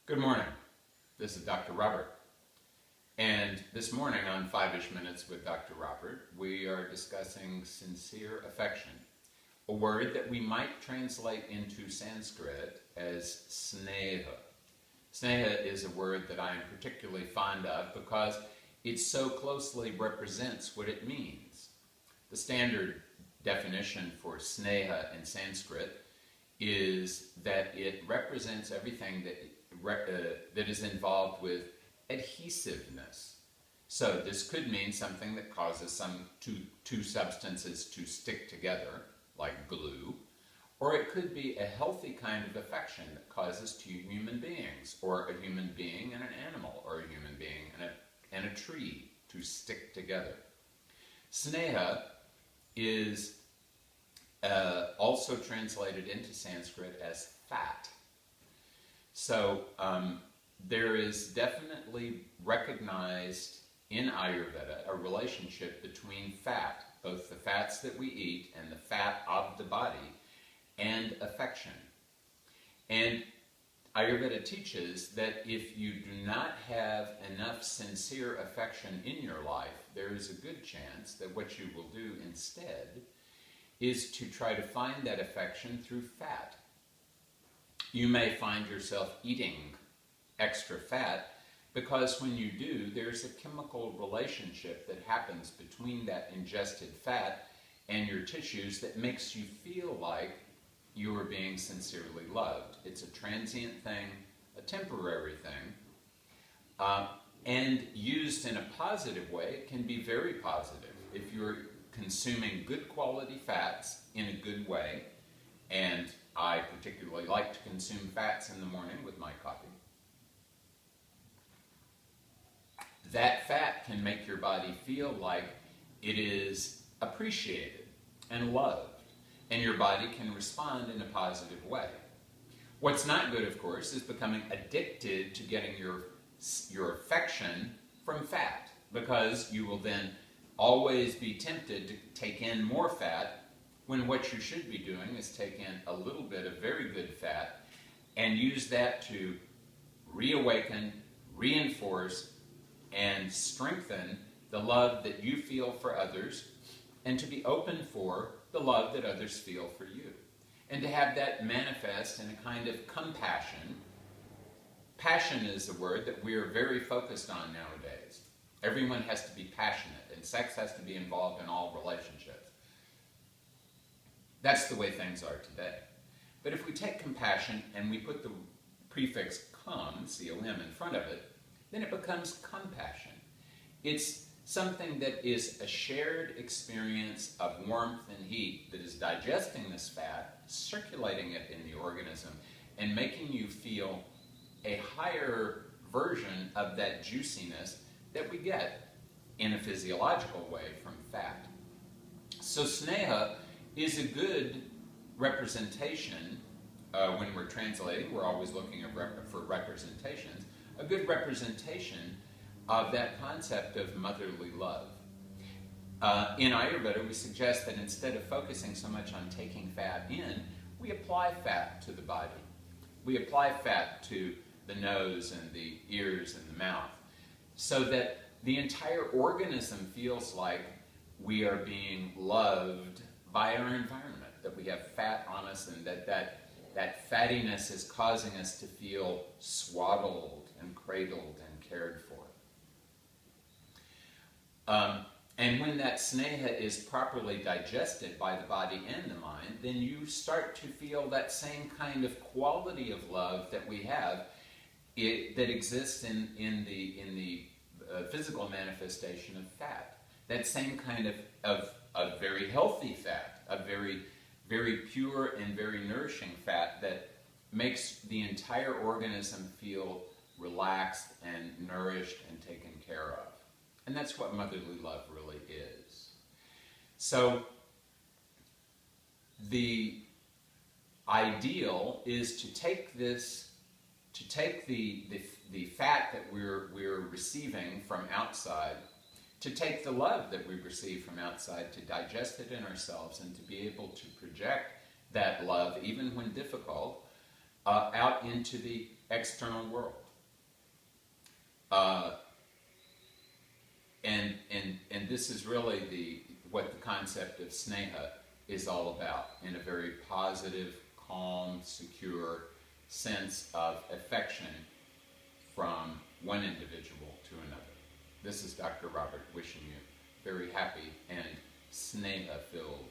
Good morning. This is Dr. Robert. And this morning on 5-ish Minutes with Dr. Robert, we are discussing sincere affection, a word that we might translate into Sanskrit as sneha. Sneha is a word that I am particularly fond of because it so closely represents what it means. The standard definition for sneha in Sanskrit is that it represents everything that is involved with adhesiveness. So this could mean something that causes two substances to stick together, like glue, or it could be a healthy kind of affection that causes two human beings, or a human being and an animal, or a human being and a tree to stick together. Sneha is also translated into Sanskrit as fat. So there is definitely recognized in Ayurveda a relationship between fat, both the fats that we eat and the fat of the body, and affection. And Ayurveda teaches that if you do not have enough sincere affection in your life, there is a good chance that what you will do instead is to try to find that affection through fat. You may find yourself eating extra fat because when you do, there's a chemical relationship that happens between that ingested fat and your tissues that makes you feel like you are being sincerely loved. It's a transient thing, a temporary thing, and used in a positive way, it can be very positive. If you're consuming good quality fats in a good way, and I particularly like to consume fats in the morning with my coffee, that fat can make your body feel like it is appreciated and loved, and your body can respond in a positive way. What's not good, of course, is becoming addicted to getting your affection from fat, because you will then always be tempted to take in more fat when what you should be doing is take in a little bit of very good fat and use that to reawaken, reinforce, and strengthen the love that you feel for others, and to be open for the love that others feel for you. And to have that manifest in a kind of compassion. Passion is a word that we are very focused on nowadays. Everyone has to be passionate, and sex has to be involved in all relationships. That's the way things are today. But if we take compassion and we put the prefix com, C-O-M, in front of it, then it becomes compassion. It's something that is a shared experience of warmth and heat that is digesting this fat, circulating it in the organism, and making you feel a higher version of that juiciness that we get in a physiological way from fat. So sneha is a good representation. When we're translating, we're always looking for representations. A good representation of that concept of motherly love. In Ayurveda, we suggest that instead of focusing so much on taking fat in, we apply fat to the body. We apply fat to the nose and the ears and the mouth, so that the entire organism feels like we are being loved by our environment, that we have fat on us, and that fattiness is causing us to feel swaddled and cradled and cared for. And when that sneha is properly digested by the body and the mind, then you start to feel that same kind of quality of love that we have, that exists in the physical manifestation of fat. That same kind of very healthy fat, a very, very pure and very nourishing fat that makes the entire organism feel relaxed and nourished and taken care of. And that's what motherly love really is. So the ideal is to take the fat that we're receiving from outside, to take the love that we receive from outside, to digest it in ourselves, and to be able to project that love, even when difficult, out into the external world. And this is really what the concept of sneha is all about, in a very positive, calm, secure sense of affection from one individual to another. This is Dr. Robert wishing you very happy and sneha-filled